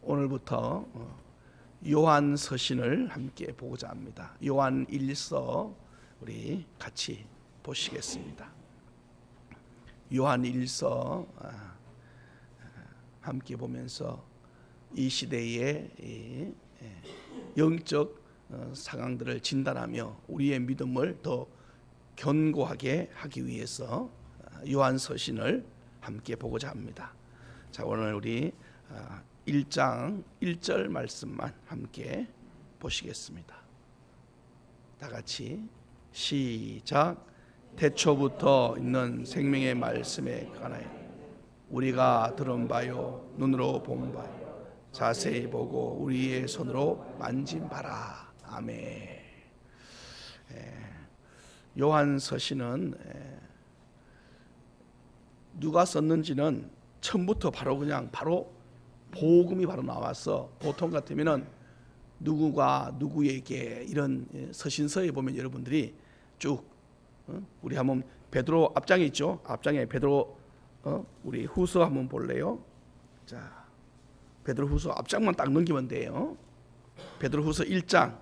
오늘부터 요한 서신을 함께 보고자 합니다. 요한 1서 우리 같이 보시겠습니다. 요한 1서 함께 보면서 이 시대의 영적 상황들을 진단하며 우리의 믿음을 더 견고하게 하기 위해서 요한 서신을 함께 보고자 합니다. 자, 오늘 우리 1장 1절 말씀만 함께 보시겠습니다. 다 같이 시작. 태초부터 있는 생명의 말씀에 관하여 우리가 들은 바요 눈으로 본 바요 자세히 보고 우리의 손으로 만진 바라. 아멘. 요한 서신은 누가 썼는지는 처음부터 바로 복음이 바로 나와서 보통 같으면은 누구가 누구에게 이런 서신서에 보면 여러분들이 쭉 우리 한번 베드로 앞장에 있죠. 앞장에 베드로 우리 후서 한번 볼래요? 자, 베드로 후서 앞장만 딱 넘기면 돼요. 베드로 후서 1장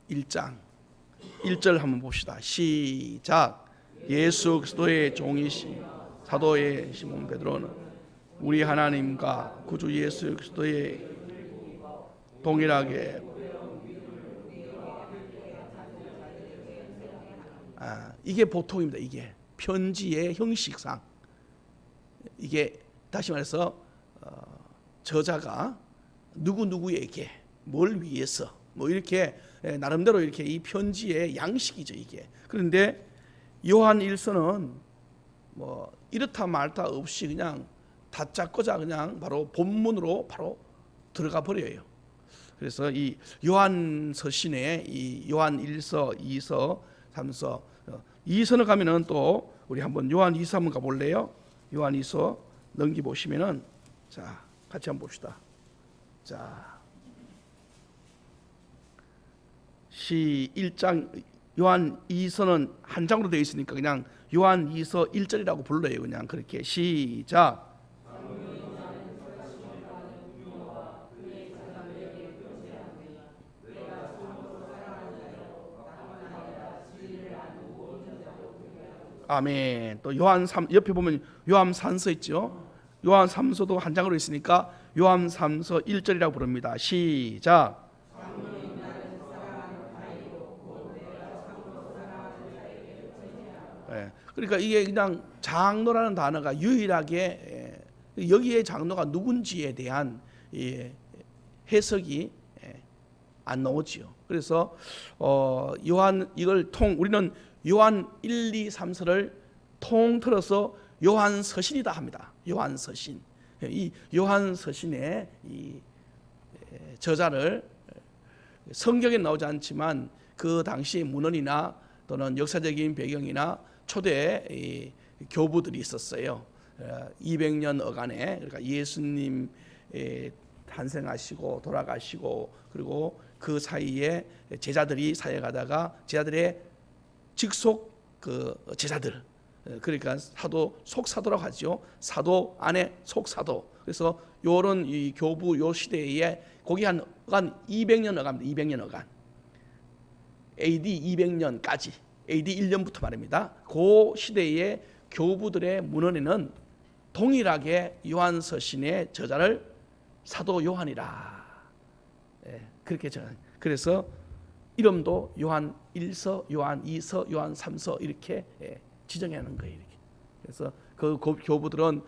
1절 한번 봅시다. 시작. 예수 그리스도의 종이신 사도의 시몬 베드로는 우리 하나님과 구주 예수 그리스도의 동일하게 이게 보통입니다. 이게 편지의 형식상 이게 다시 말해서 저자가 누구에게 뭘 위해서 뭐 이렇게 나름대로 이렇게 이 편지의 양식이죠 이게. 그런데 요한 1서는 뭐 이렇다 말다 없이 그냥 다짜고짜 그냥 바로 본문으로 바로 들어가 버려요. 그래서 이 요한 서신에 이 요한 1서, 2서, 3서, 2서는 가면은 또 우리 한번 요한 2서 한번 가볼래요? 요한 2서 넘기 보시면은 자 같이 한번 봅시다. 자 1장 요한 2서는 한 장으로 되어 있으니까 그냥 요한 2서 1절이라고 불러요. 그냥 그렇게 시작. 아멘. 또 요한 3 옆에 보면 요한 3서 있죠. 요한 3서도 한 장으로 있으니까 요한 3서 1절이라고 부릅니다. 시작. 그러니까 이게 그냥 장로라는 단어가 유일하게 여기에 장로가 누군지에 대한 해석이 안 나오지요. 그래서 요한 이걸 우리는 요한 1, 2, 3서를 통틀어서 요한 서신이다 합니다. 요한 서신. 이 요한 서신의 이 저자를 성경에 나오지 않지만 그 당시 문헌이나 또는 역사적인 배경이나 초대 교부들이 있었어요. 200년 어간에 그러니까 예수님 탄생하시고 돌아가시고 그리고 그 사이에 제자들이 사역하다가 제자들의 직속 그 제자들 그러니까 사도 속사도라고 하죠. 사도 안에 속사도. 그래서 요런 이 교부 요 시대에 거기 한 200년 어간입니다. 200년 어간. AD 200년까지 AD 1년부터 말입니다. 그 시대의 교부들의 문헌에는 동일하게 요한 서신의 저자를 사도 요한이라. 그렇게 그래서 이름도 요한 1서, 요한 2서, 요한 3서 이렇게 지정하는 거예요. 이렇게. 그래서 그 교부들은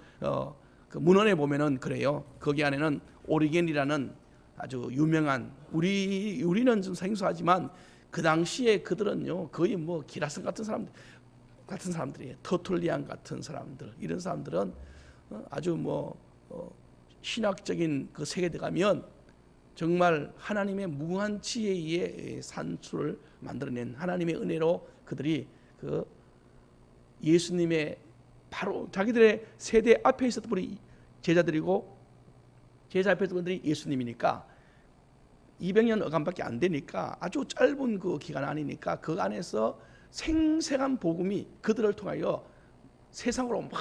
그 문헌에 보면은 그래요. 거기 안에는 오리겐이라는 아주 유명한 우리는 좀 생소하지만 그 당시에 그들은요 거의 뭐 기라성 같은 사람들이에요. 터툴리안 같은 사람들 이런 사람들은 아주 뭐 신학적인 그 세계에 들어가면 정말 하나님의 무궁한 지혜의 산수를 만들어낸 하나님의 은혜로 그들이 그 예수님의 바로 자기들의 세대 앞에 있었던 분이 제자들이고 제자 앞에 있었던 분들이 예수님이니까 200년 어간밖에 안 되니까 아주 짧은 그 기간 아니니까 그 안에서 생생한 복음이 그들을 통하여 세상으로 막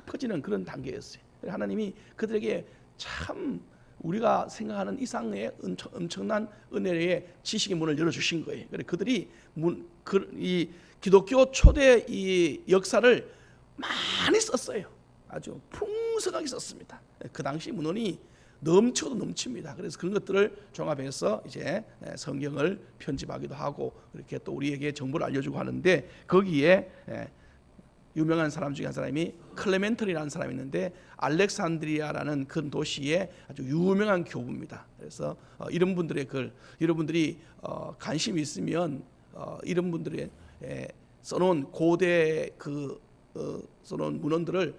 퍼지는 그런 단계였어요. 하나님이 그들에게 참 우리가 생각하는 이상의 엄청난 은혜의 지식의 문을 열어주신 거예요. 그래 그들이 이 기독교 초대 이 역사를 많이 썼어요. 아주 풍성하게 썼습니다. 그 당시 문헌이 넘치고도 넘칩니다. 그래서 그런 것들을 종합해서 이제 성경을 편집하기도 하고 이렇게 또 우리에게 정보를 알려주고 하는데 거기에 유명한 사람 중에 한 사람이 클레멘트리라는 사람이 있는데 알렉산드리아라는 큰 도시의 아주 유명한 교부입니다. 그래서 이런 분들의 글, 여러분들이 관심이 있으면 이런 분들의 써놓은 고대 써놓은 문헌들을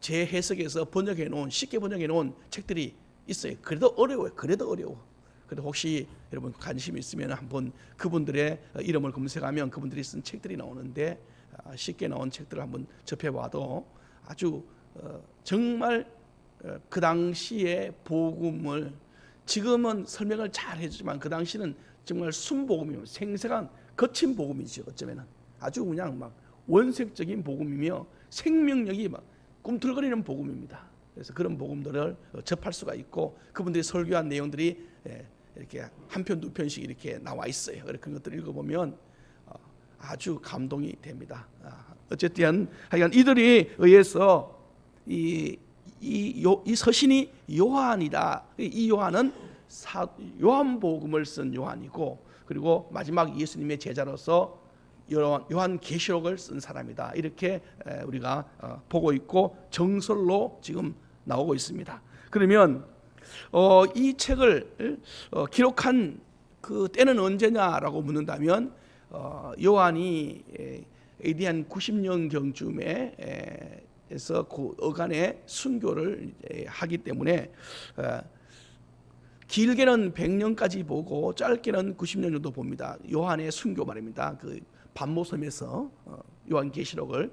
재해석해서 번역해 놓은 쉽게 번역해 놓은 책들이 있어요. 그래도 어려워요. 그래도 혹시 여러분 관심이 있으면 한번 그분들의 이름을 검색하면 그분들이 쓴 책들이 나오는데 쉽게 나온 책들을 한번 접해봐도 아주 정말 그 당시의 복음을 지금은 설명을 잘 해주지만 그 당시는 정말 순복음이며 생생한 거친 복음이죠. 어쩌면은 아주 그냥 막 원색적인 복음이며 생명력이 막 꿈틀거리는 복음입니다. 그래서 그런 복음들을 접할 수가 있고 그분들이 설교한 내용들이 이렇게 한 편 두 편씩 이렇게 나와 있어요. 그런 것들을 읽어보면 아주 감동이 됩니다. 어쨌든 하여간 이들이 의해서 이 서신이 요한이다. 이 요한은 요한복음을 쓴 요한이고 그리고 마지막 예수님의 제자로서 요한계시록을 쓴 사람이다. 이렇게 우리가 보고 있고 정설로 지금 나오고 있습니다. 그러면 이 책을 기록한 그 때는 언제냐라고 묻는다면 요한이 AD 한 90년경쯤에 에서 그 어간에 순교를 하기 때문에 길게는 100년까지 보고 짧게는 90년 정도 봅니다. 요한의 순교 말입니다. 그 반모섬에서 요한계시록을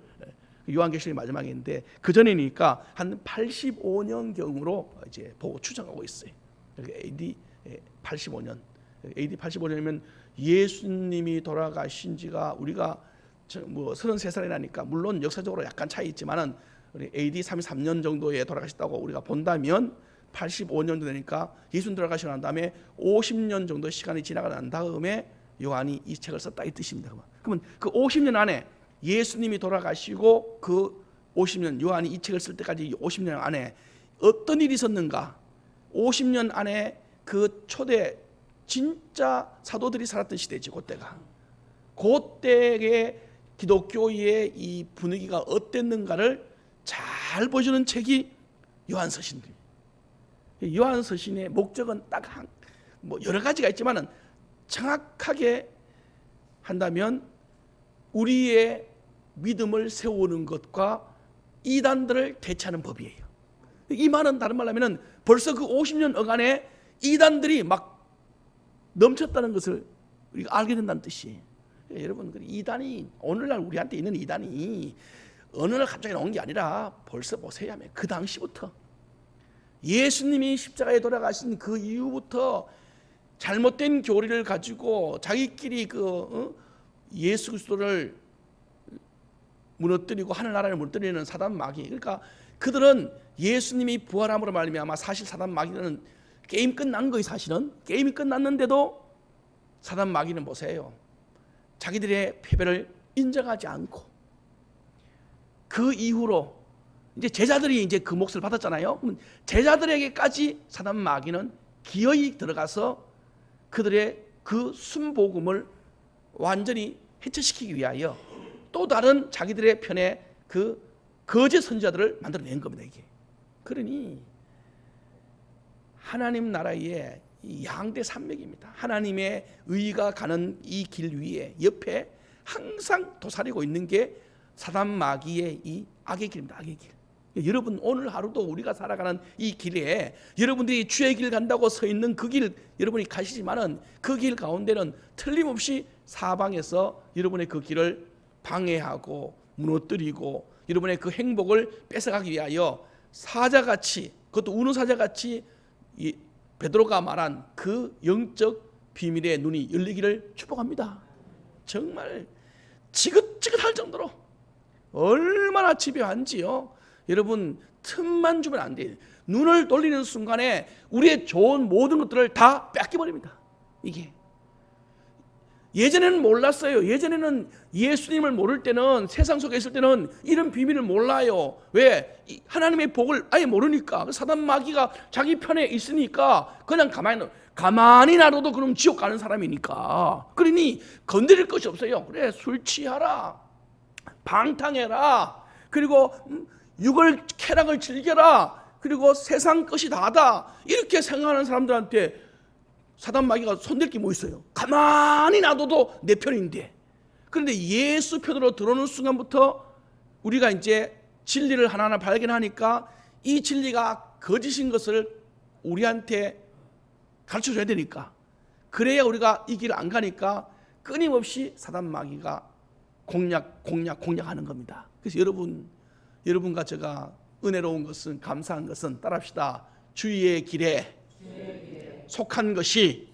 요한계시록이 마지막인데 그 전이니까 한 85년경으로 이제 보고 추정하고 있어요. AD 85년. AD 85년이면 예수님이 돌아가신 지가 우리가 뭐 33살이라니까 물론 역사적으로 약간 차이 있지만은 우리 AD 33년 정도에 돌아가셨다고 우리가 본다면 85년 정도 되니까 예수님 돌아가시고 난 다음에 50년 정도 시간이 지나가 난 다음에 요한이 이 책을 썼다 이 뜻입니다. 그러면 그 50년 안에 예수님이 돌아가시고 그 50년 요한이 이 책을 쓸 때까지 50년 안에 어떤 일이 있었는가? 50년 안에 그 초대 진짜 사도들이 살았던 시대지 그때가. 그때의 기독교의 이 분위기가 어땠는가를 잘 보여주는 책이 요한서신입니다. 요한서신의 목적은 딱 뭐 여러 가지가 있지만은 정확하게 한다면 우리의 믿음을 세우는 것과 이단들을 대체하는 법이에요. 이 말은 다른 말로 하면 벌써 그 50년 어간에 이단들이 막 넘쳤다는 것을 우리가 알게 된다는 뜻이에요. 여러분 이단이 오늘날 우리한테 있는 이단이 어느 날 갑자기 나온 게 아니라 벌써 보세요. 그 당시부터 예수님이 십자가에 돌아가신 그 이후부터 잘못된 교리를 가지고 자기끼리 예수 그리스도를 무너뜨리고 하늘나라를 무너뜨리는 사단 마귀. 그러니까 그들은 예수님이 부활함으로 말미암아 사실 사단 마귀는 게임 끝난 거예요. 사실은 게임이 끝났는데도 사단 마귀는 보세요. 자기들의 패배를 인정하지 않고 그 이후로 이제 제자들이 이제 그 몫을 받았잖아요. 그럼 제자들에게까지 사단 마귀는 기어이 들어가서 그들의 그 순복음을 완전히 해체시키기 위하여 또 다른 자기들의 편에 그 거짓 선지자들을 만들어낸 겁니다. 이게 그러니 하나님 나라의 양대 산맥입니다. 하나님의 의가 가는 이 길 위에 옆에 항상 도사리고 있는 게 사단 마귀의 이 악의 길입니다. 악의 길. 여러분 오늘 하루도 우리가 살아가는 이 길에 여러분들이 주의 길 간다고 서 있는 그 길 여러분이 가시지만은 그 길 가운데는 틀림없이 사방에서 여러분의 그 길을 방해하고 무너뜨리고 여러분의 그 행복을 뺏어가기 위하여 사자같이 그것도 우는 사자같이 베드로가 말한 그 영적 비밀의 눈이 열리기를 축복합니다. 정말 지긋지긋할 정도로 얼마나 집요한지요. 여러분 틈만 주면 안 돼. 눈을 돌리는 순간에 우리의 좋은 모든 것들을 다 뺏겨버립니다. 이게 예전에는 몰랐어요. 예전에는 예수님을 모를 때는, 세상 속에 있을 때는 이런 비밀을 몰라요. 왜? 하나님의 복을 아예 모르니까. 사단 마귀가 자기 편에 있으니까 그냥 가만히 놔둬도 그럼 지옥 가는 사람이니까. 그러니 건드릴 것이 없어요. 그래, 술 취하라, 방탕해라, 그리고 육을 쾌락을 즐겨라, 그리고 세상 것이 다다, 이렇게 생각하는 사람들한테 사단 마귀가 손댈 게 뭐 있어요? 가만히 놔둬도 내 편인데. 그런데 예수 편으로 들어오는 순간부터 우리가 이제 진리를 하나하나 발견하니까 이 진리가 거짓인 것을 우리한테 가르쳐줘야 되니까, 그래야 우리가 이 길을 안 가니까 끊임없이 사단 마귀가 공략하는 겁니다. 그래서 여러분과 제가 은혜로운 것은, 감사한 것은, 따라합시다. 주의 길에 속한 것이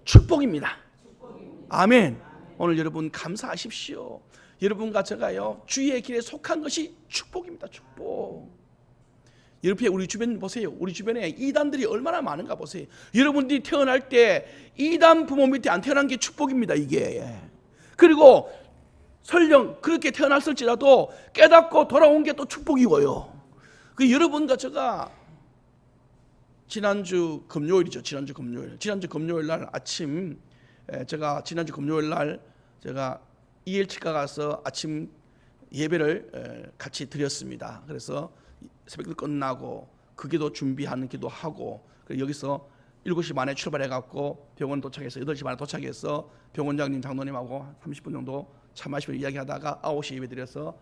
축복입니다. 아멘. 오늘 여러분 감사하십시오. 여러분과 제가요, 주의 길에 속한 것이 축복입니다. 축복. 여러분, 우리 주변 보세요. 우리 주변에 이단들이 얼마나 많은가 보세요. 여러분들이 태어날 때 이단 부모 밑에 안 태어난 게 축복입니다, 이게. 그리고 설령 그렇게 태어났을지라도 깨닫고 돌아온 게 또 축복이고요. 그 여러분과 제가 지난주 금요일 날 아침, 제가 지난주 금요일 날 제가 EL치과 가서 아침 예배를 같이 드렸습니다. 그래서 새벽 끝나고 그 기도 준비하는 기도하고, 여기서 7시 반에 출발해갖고 병원 도착해서 8시 반에 도착해서 병원장님, 장로님하고 30분 정도 차 마시며 이야기하다가 9시 예배 드려서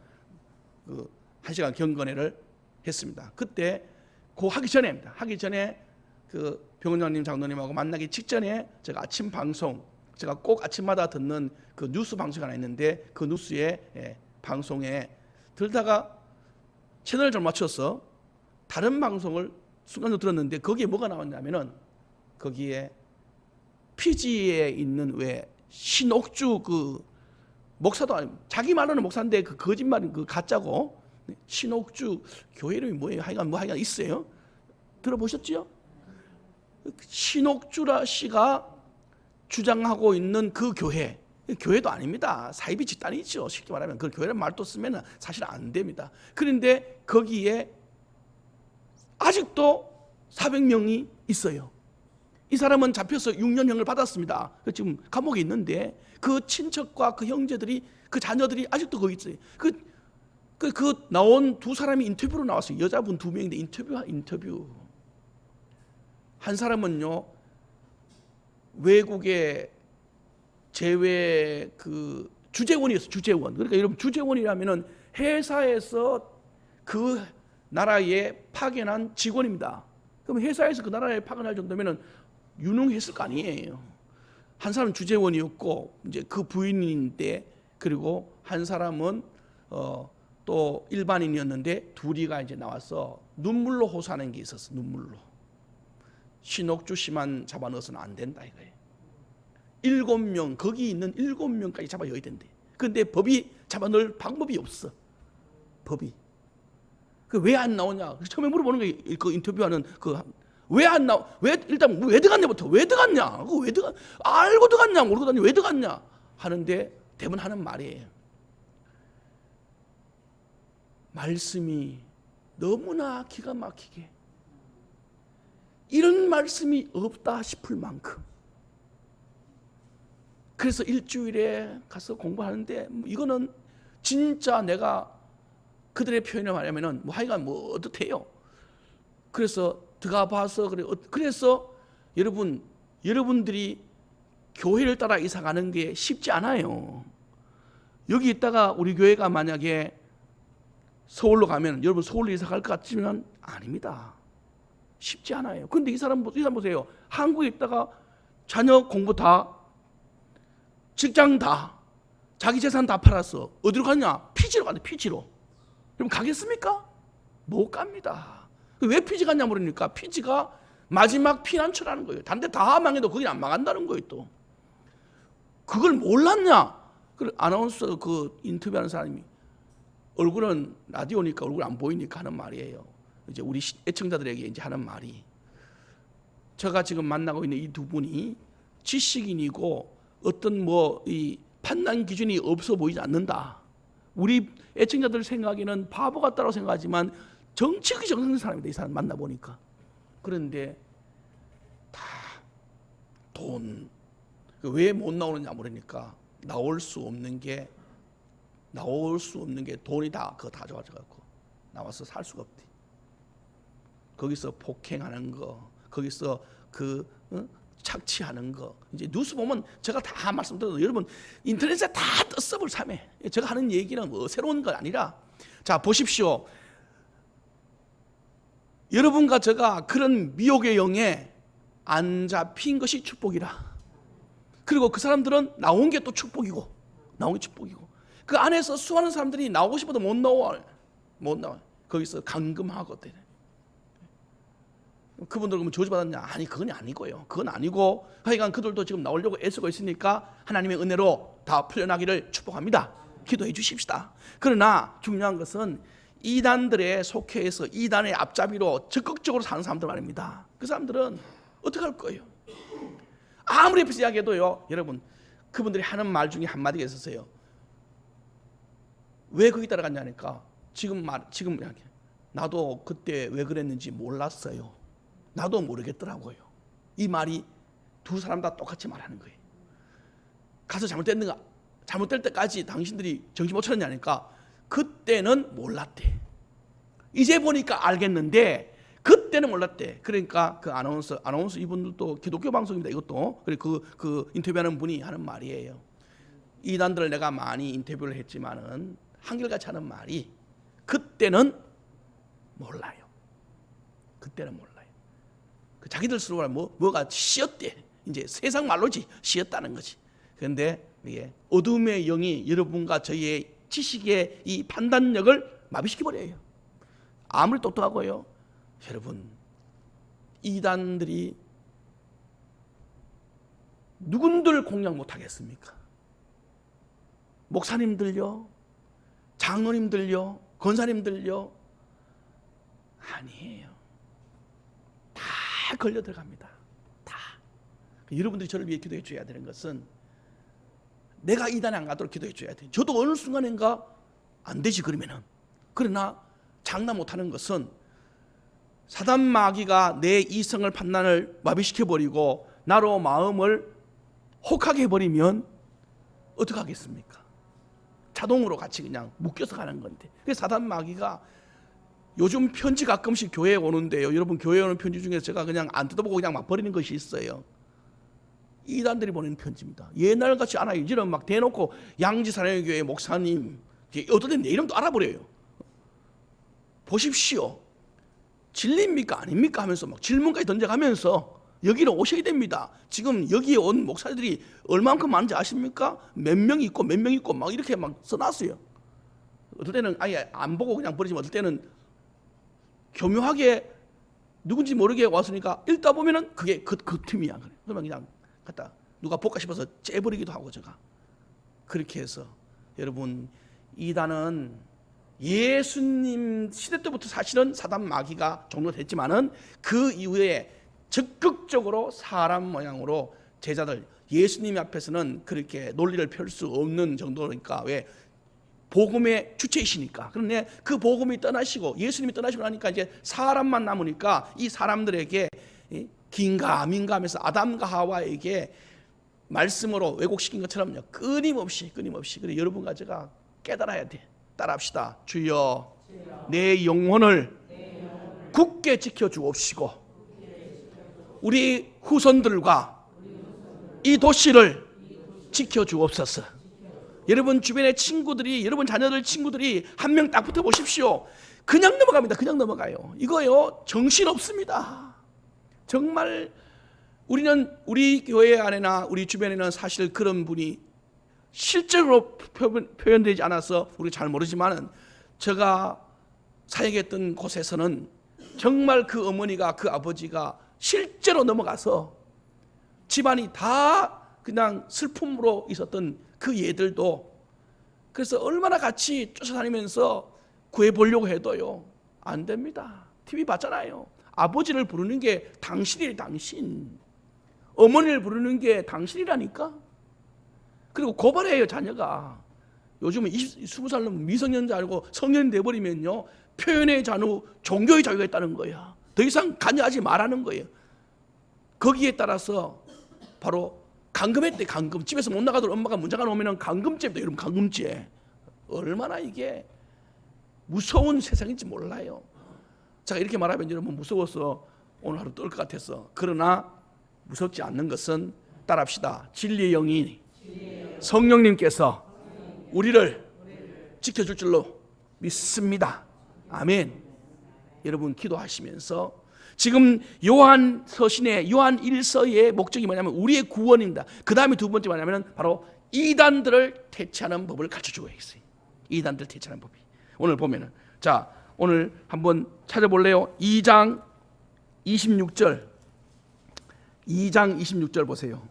1시간 경건회를 했습니다. 그때 하기 전에 그 병원장님, 장로님하고 만나기 직전에 제가 아침 방송, 제가 꼭 아침마다 듣는 그 뉴스 방송이 하나 있는데, 그 뉴스에 방송에 들다가 채널을 좀 맞춰서 다른 방송을 순간적으로 들었는데, 거기에 뭐가 나왔냐면은, 거기에 피지에 있는 왜 신옥주 그 목사도 아니고, 자기 말로는 목사인데 그 거짓말인 그 가짜고, 신옥주 교회 이름이 뭐예요? 하여간 있어요. 들어보셨지요? 신옥주라 씨가 주장하고 있는 그 교회도 아닙니다. 사이비 집단이죠. 쉽게 말하면 그 교회라는 말도 쓰면 사실 안 됩니다. 그런데 거기에 아직도 400명이 있어요. 이 사람은 잡혀서 6년형을 받았습니다. 지금 감옥에 있는데 그 친척과 그 형제들이, 그 자녀들이 아직도 거기 있어요. 그 나온 두 사람이 인터뷰로 나왔어요. 여자분 2명인데 인터뷰. 한 사람은요, 외국의 제외 그 주재원이었어요. 주재원. 그러니까 여러분, 주재원이라면은 회사에서 그 나라에 파견한 직원입니다. 그럼 회사에서 그 나라에 파견할 정도면은 유능했을 거 아니에요. 한 사람은 주재원이었고 이제 그 부인인데, 그리고 한 사람은 또 일반인이었는데, 둘이가 이제 나와서 눈물로 호소하는 게 있었어. 눈물로. 신옥주 씨만 잡아 넣어서는 안 된다 이거예요. 7명, 거기 있는 7명까지 잡아 넣어야 된대. 그런데 법이 잡아 넣을 방법이 없어. 법이. 그 왜 안 나오냐? 처음에 물어보는 거예요. 그 인터뷰하는 왜 안 나와? 일단 왜 들어갔냐부터. 왜 들어갔냐? 왜 들어갔? 알고 들어갔냐? 모르고 들어갔냐? 왜 들어갔냐? 하는데 대부분 하는 말이에요. 말씀이 너무나 기가 막히게, 이런 말씀이 없다 싶을 만큼. 그래서 일주일에 가서 공부하는데, 이거는 진짜 내가 그들의 표현을 말하면은 하여간 어떻대요. 그래서 들어가 봐서 그래서 여러분들이 교회를 따라 이사 가는 게 쉽지 않아요. 여기 있다가 우리 교회가 만약에 서울로 가면 여러분 서울로 이사 갈 것 같지만 아닙니다. 쉽지 않아요. 그런데 이 사람 보세요. 한국에 있다가 자녀 공부 다, 직장 다, 자기 재산 다 팔았어. 어디로 갔냐? 피지로 갔네. 피지로. 그럼 가겠습니까? 못 갑니다. 왜 피지 갔냐 모르니까, 피지가 마지막 피난처라는 거예요. 다른 데 다 망해도 거긴 안 망한다는 거예요. 또 그걸 몰랐냐? 그 아나운서 그 인터뷰하는 사람이 얼굴은 라디오니까 얼굴 안 보이니까 하는 말이에요. 이제 우리 애청자들에게 이제 하는 말이, 제가 지금 만나고 있는 이 두 분이 지식인이고 어떤 이 판단 기준이 없어 보이지 않는다. 우리 애청자들 생각에는 바보 같다고 생각하지만 정치적이 정상인 사람이다. 이 사람 만나보니까. 그런데 다 돈. 왜 못 나오느냐 모르니까 나올 수 없는 게 돈이 다 그거 다 좋아져갖고 나와서 살 수가 없대. 거기서 폭행하는 거, 거기서 착취하는 거. 이제 뉴스 보면 제가 다 말씀드려도 여러분 인터넷에 다 떴어볼 참에. 제가 하는 얘기는 뭐 새로운 건 아니라, 자 보십시오. 여러분과 제가 그런 미혹의 영에 안 잡힌 것이 축복이라. 그리고 그 사람들은 나온 게 또 축복이고, 그 안에서 수많은 사람들이 나오고 싶어도 못 나와. 거기서 감금하거든. 그분들 그러면 저주받았냐? 아니, 그건 아니고요. 그건 아니고, 하여간 그들도 지금 나오려고 애쓰고 있으니까 하나님의 은혜로 다 풀려나기를 축복합니다. 기도해 주십시다. 그러나 중요한 것은 이단들의 속해에서 이단의 앞잡이로 적극적으로 사는 사람들 말입니다. 그 사람들은 어떻게 할 거예요? 아무리 옆에서 이야기해도요, 여러분, 그분들이 하는 말 중에 한마디가 있었어요. 왜 거기 따라갔냐니까, 지금 이야기. 나도 그때 왜 그랬는지 몰랐어요. 나도 모르겠더라고요. 이 말이 두 사람 다 똑같이 말하는 거예요. 가서 잘못될 때까지 당신들이 정신 못 차렸냐니까, 그때는 몰랐대. 이제 보니까 알겠는데 그때는 몰랐대. 그러니까 그 아나운서 이분들도 기독교 방송입니다. 이것도. 그리고 그 인터뷰하는 분이 하는 말이에요. 이단들을 내가 많이 인터뷰를 했지만은 한결같이 하는 말이, 그때는 몰라요. 그 자기들 스스로 뭐가 씌었대. 이제 세상 말로지 씌었다는 거지. 그런데 이게 어둠의 영이 여러분과 저희의 지식의 이 판단력을 마비시켜버려요. 아무리 똑똑하고요. 여러분, 이단들이 누군들 공략 못하겠습니까? 목사님들요, 장로님들요, 권사님들요, 아니에요. 다 걸려 들어갑니다. 다. 여러분들이 저를 위해 기도해 줘야 되는 것은, 내가 이단에 안 가도록 기도해 줘야 돼. 저도 어느 순간인가 안 되지 그러면은. 그러나 장담 못하는 것은, 사단 마귀가 내 이성을 판단을 마비시켜 버리고 나로 마음을 혹하게 해버리면 어떻게 하겠습니까? 자동으로 같이 그냥 묶여서 가는 건데. 그래서 사단 마귀가 요즘 편지 가끔씩 교회에 오는데요, 여러분, 교회에 오는 편지 중에 제가 그냥 안 뜯어보고 그냥 막 버리는 것이 있어요. 이단들이 보내는 편지입니다. 옛날같이 않아요. 이제는 막 대놓고 양지사랑교회 목사님, 어떨 땐 내 이름도 알아버려요. 보십시오. 진리입니까 아닙니까 하면서 막 질문까지 던져가면서 여기로 오셔야 됩니다. 지금 여기에 온 목사들이 얼마만큼 많은지 아십니까? 몇 명 있고 막 이렇게 막 써놨어요. 어떨 때는 아예 안 보고 그냥 버리지만, 어떨 때는 교묘하게 누군지 모르게 왔으니까 읽다 보면은 그게 그 팀이야. 그러면 그냥 갖다 누가 볼까 싶어서 째버리기도 하고, 제가 그렇게 해서. 여러분, 이단은 예수님 시대 때부터 사실은 사단 마귀가 종료됐지만은 그 이후에 적극적으로 사람 모양으로 제자들, 예수님 앞에서는 그렇게 논리를 펼 수 없는 정도니까, 왜? 복음의 주체이시니까. 그런데 그 복음이 떠나시고 예수님이 떠나시고 나니까 이제 사람만 남으니까, 이 사람들에게 긴가민가 하면서 아담과 하와에게 말씀으로 왜곡시킨 것처럼요, 끊임없이. 그래, 여러분과 제가 깨달아야 돼. 따라합시다. 주여, 내 영혼을 굳게 지켜주옵시고 우리 후손들과 이 도시를 지켜주옵소서. 여러분 주변의 친구들이, 여러분 자녀들 친구들이 한 명 딱 붙어 보십시오. 그냥 넘어갑니다. 그냥 넘어가요. 이거요, 정신없습니다. 정말 우리 교회 안에나 우리 주변에는 사실 그런 분이 실제로 표현되지 않아서 우리가 잘 모르지만은, 제가 사역했던 곳에서는 정말 그 어머니가, 그 아버지가 실제로 넘어가서 집안이 다 그냥 슬픔으로 있었던 그 예들도 그래서 얼마나 같이 쫓아다니면서 구해보려고 해도요, 안 됩니다. TV 봤잖아요. 아버지를 부르는 게 당신이래, 당신. 어머니를 부르는 게 당신이라니까. 그리고 고발해요, 자녀가. 요즘은 20살 넘은 미성년자 알고 성년이 돼버리면요, 표현의 자유, 종교의 자유가 있다는 거야. 더 이상 관여하지 말라는 거예요. 거기에 따라서 바로 감금했대, 감금. 집에서 못 나가도록 엄마가 문자가 오면 감금죄입니다. 여러분, 감금죄. 얼마나 이게 무서운 세상인지 몰라요. 제가 이렇게 말하면 여러분 무서워서 오늘 하루 떨 것 같아서. 그러나 무섭지 않는 것은 따라합시다. 진리의 영이 성령님께서 우리를 지켜줄 줄로 믿습니다. 아멘. 여러분 기도하시면서 지금 요한 서신의 요한 1서의 목적이 뭐냐면 우리의 구원입니다. 그 다음에 두 번째 뭐냐면 바로 이단들을 퇴치하는 법을 가르쳐주고 있어요. 이단들을 퇴치하는 법이. 오늘 보면은, 자, 오늘 한번 찾아볼래요? 2장 26절. 2장 26절 보세요.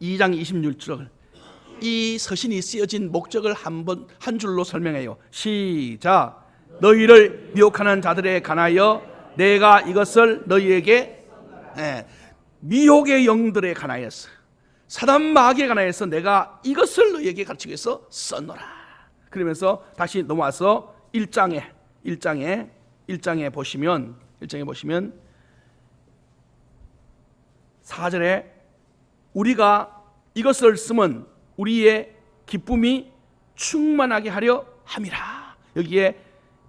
2장 26절. 이 서신이 쓰여진 목적을 한 줄로 설명해요. 시작. 너희를 미혹하는 자들에 관하여 내가 이것을 너희에게, 미혹의 영들에 관하여서, 사단 마귀에 관하여서 내가 이것을 너희에게 가르치기 위해서 썼노라. 그러면서 다시 넘어와서 1장에 보시면 4절에 우리가 이것을 쓰면 우리의 기쁨이 충만하게 하려 함이라. 여기에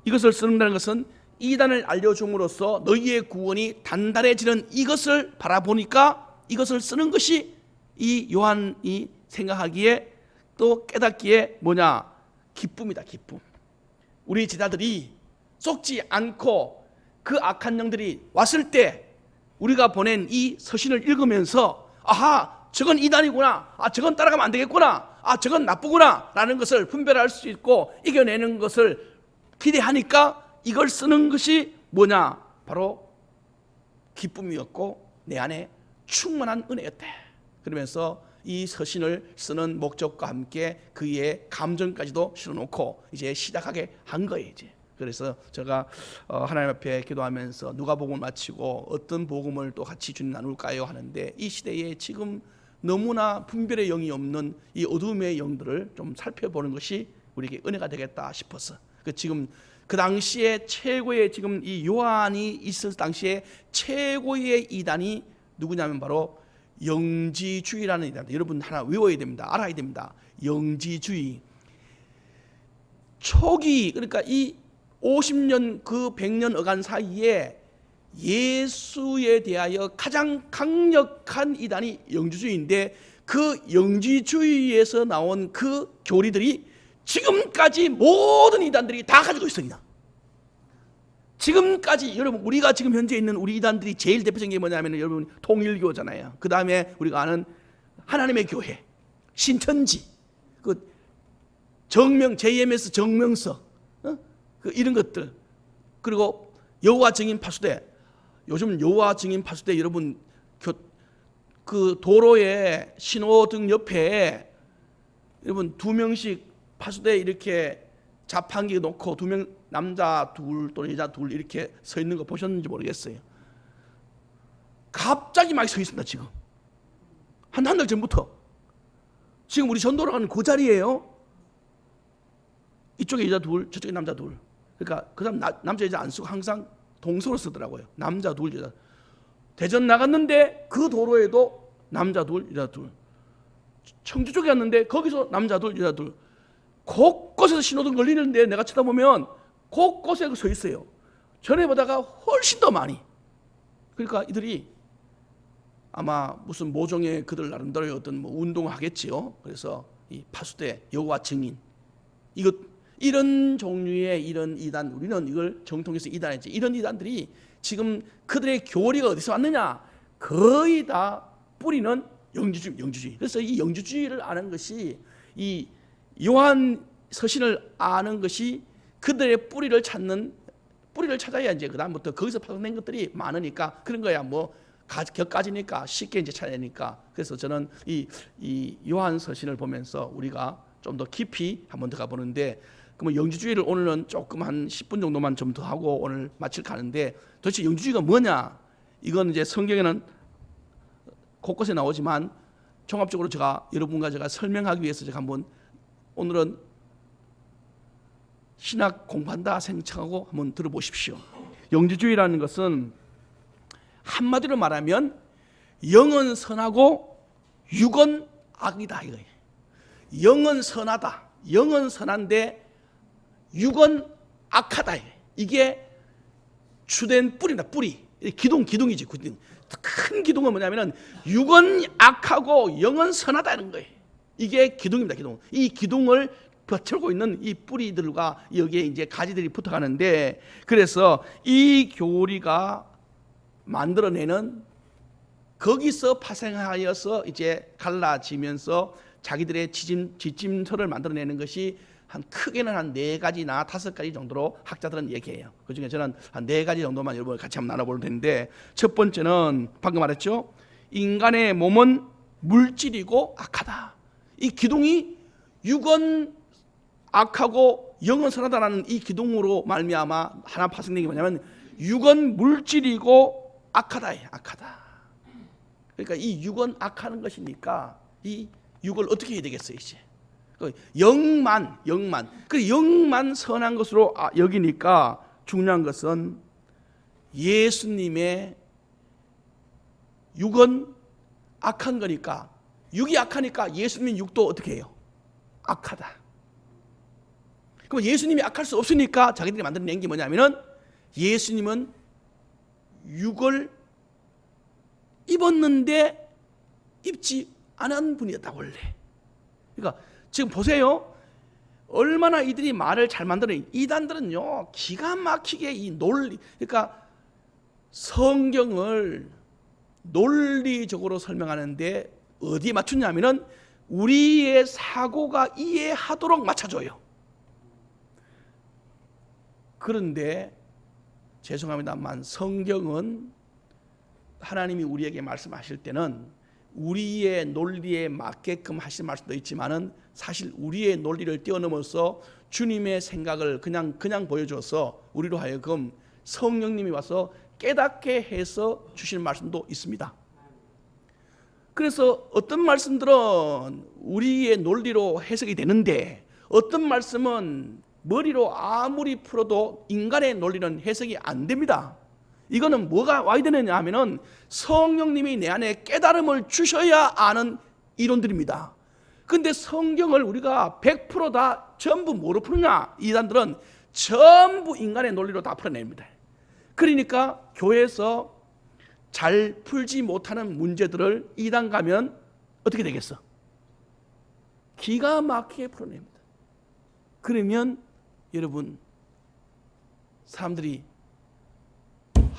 이것을 쓰는다는 것은 이단을 알려줌으로써 너희의 구원이 단단해지는 이것을 바라보니까 이것을 쓰는 것이 이 요한이 생각하기에 또 깨닫기에 뭐냐? 기쁨이다, 기쁨. 우리 제자들이 속지 않고 그 악한 영들이 왔을 때 우리가 보낸 이 서신을 읽으면서 아하, 저건 이단이구나, 저건 따라가면 안 되겠구나, 저건 나쁘구나 라는 것을 분별할 수 있고 이겨내는 것을 기대하니까 이걸 쓰는 것이 뭐냐? 바로 기쁨이었고 내 안에 충만한 은혜였대. 그러면서 이 서신을 쓰는 목적과 함께 그의 감정까지도 실어놓고 이제 시작하게 한 거예요. 이제. 그래서 제가 하나님 앞에 기도하면서 누가복음을 마치고 어떤 복음을 또 같이 주님 나눌까요 하는데, 이 시대에 지금 너무나 분별의 영이 없는 이 어둠의 영들을 좀 살펴보는 것이 우리에게 은혜가 되겠다 싶어서, 지금 그 당시에 최고의, 지금 이 요한이 있을 당시에 최고의 이단이 누구냐면 바로 영지주의라는 이단. 여러분 하나 외워야 됩니다. 알아야 됩니다. 영지주의. 초기, 그러니까 이 50년 그 100년 어간 사이에 예수에 대하여 가장 강력한 이단이 영지주의인데, 그 영지주의에서 나온 그 교리들이 지금까지 모든 이단들이 다 가지고 있습니다. 지금까지 여러분, 우리가 지금 현재 있는 우리 이단들이 제일 대표적인 게 뭐냐면 여러분 통일교잖아요. 그 다음에 우리가 아는 하나님의 교회, 신천지, 그 정명 JMS 정명서, 그 이런 것들, 그리고 여호와 증인 파수대. 요즘 여호와 증인 파수대 여러분 그 도로에 신호등 옆에 여러분 2명씩 파수대 이렇게 자판기 놓고 2명, 남자 둘 또는 여자 둘 이렇게 서 있는 거 보셨는지 모르겠어요. 갑자기 막 서 있습니다. 지금 한 달 전부터. 지금 우리 전도로 가는 그 자리예요. 이쪽에 여자 둘, 저쪽에 남자 둘. 그러니까 그 사람 남자 여자 안 쓰고 항상 동서로 쓰더라고요. 남자 둘, 여자. 대전 나갔는데 그 도로에도 남자 둘, 여자 둘. 청주 쪽에 갔는데 거기서 남자 둘, 여자 둘. 곳곳에서 신호등 걸리는데 내가 쳐다보면 곳곳에 서 있어요. 전에보다가 훨씬 더 많이. 그러니까 이들이 아마 무슨 모종의 그들 나름대로의 어떤 뭐 운동을 하겠지요. 그래서 이 파수대, 여호와 증인, 이런 종류의 이런 이단, 우리는 이걸 정통해서 이단이지. 이런 이단들이 지금 그들의 교리가 어디서 왔느냐? 거의 다 뿌리는 영주주의. 그래서 이 영주주의를 아는 것이, 이 요한 서신을 아는 것이 그들의 뿌리를 찾아야 이제 그 다음부터 거기서 파생된 것들이 많으니까 그런 거야. 뭐 격가지니까 쉽게 이제 찾아내니까. 그래서 저는 이 요한 서신을 보면서 우리가 좀 더 깊이 한번 들어가 보는데, 그러면 영주주의를 오늘은 조금 한 10분 정도만 좀 더 하고 오늘 마칠까 하는데, 도대체 영주주의가 뭐냐? 이건 이제 성경에는 곳곳에 나오지만 종합적으로 제가 여러분과 제가 설명하기 위해서 제가 한번 오늘은 신학 공부한다 생각하고 한번 들어보십시오. 영주주의라는 것은 한마디로 말하면 영은 선하고 육은 악이다 이거예요. 영은 선하다. 영은 선한데 육은 악하다. 이게 주된 뿌리다. 뿌리. 기둥이지. 큰 기둥은 뭐냐면은 육은 악하고 영은 선하다는 거예요. 이게 기둥입니다. 기둥. 이 기둥을 버티고 있는 이 뿌리들과 여기에 이제 가지들이 붙어가는데, 그래서 이 교리가 만들어내는, 거기서 파생하여서 이제 갈라지면서 자기들의 지침서를 만들어내는 것이 한 크게는 한 4가지나 5가지 정도로 학자들은 얘기해요. 그 중에 저는 한 4가지 정도만 여러분 같이 한번 나눠볼 텐데, 첫 번째는 방금 말했죠. 인간의 몸은 물질이고 악하다. 이 기둥이 육은 악하고 영은 선하다라는 이 기둥으로 말미암아 하나 파생된 게 뭐냐면 육은 물질이고 악하다. 악하다. 그러니까 이 육은 악하는 것이니까 이 육을 어떻게 해야 되겠어요 이제. 영만 그 영만 선한 것으로 여기니까 중요한 것은 예수님의 육은 악한 거니까, 육이 악하니까 예수님 육도 어떻게 해요? 악하다. 그럼 예수님이 악할 수 없으니까 자기들이 만들어낸 게 뭐냐면은 예수님은 육을 입었는데 입지 않은 분이었다 원래. 그러니까 지금 보세요. 얼마나 이들이 말을 잘 만들어요. 이단들은요 기가 막히게 이 논리, 그러니까 성경을 논리적으로 설명하는데 어디에 맞추냐면은 우리의 사고가 이해하도록 맞춰줘요. 그런데 죄송합니다만 성경은 하나님이 우리에게 말씀하실 때는 우리의 논리에 맞게끔 하신 말씀도 있지만은 사실 우리의 논리를 뛰어넘어서 주님의 생각을 그냥 보여줘서 우리로 하여금 성령님이 와서 깨닫게 해서 주시는 말씀도 있습니다. 그래서 어떤 말씀들은 우리의 논리로 해석이 되는데 어떤 말씀은 머리로 아무리 풀어도 인간의 논리는 해석이 안 됩니다. 이거는 뭐가 와야 되느냐 하면은 성령님이 내 안에 깨달음을 주셔야 아는 이론들입니다. 근데 성경을 우리가 100%다 전부 뭐로 푸느냐? 이단들은 전부 인간의 논리로 다 풀어냅니다. 그러니까 교회에서 잘 풀지 못하는 문제들을 이단 가면 어떻게 되겠어? 기가 막히게 풀어냅니다. 그러면 여러분 사람들이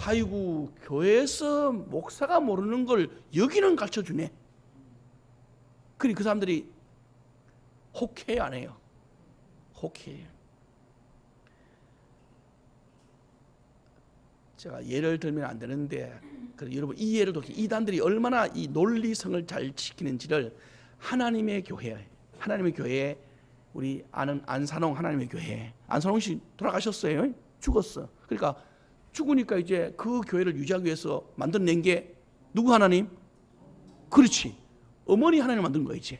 아이고 교회에서 목사가 모르는 걸 여기는 가르쳐주네. 그러니 그 사람들이 혹해요 안 해요? 혹해요. 제가 예를 들면 안 되는데 여러분 이 예를 들어 이단들이 얼마나 이 논리성을 잘 지키는지를 하나님의 교회에 우리 아는 안산홍 하나님의 교회, 안산홍 씨 돌아가셨어요. 죽었어. 그러니까 죽으니까 이제 그 교회를 유지하기 위해서 만들어낸 게 누구 하나님? 그렇지. 어머니 하나님 만든 거야 이제.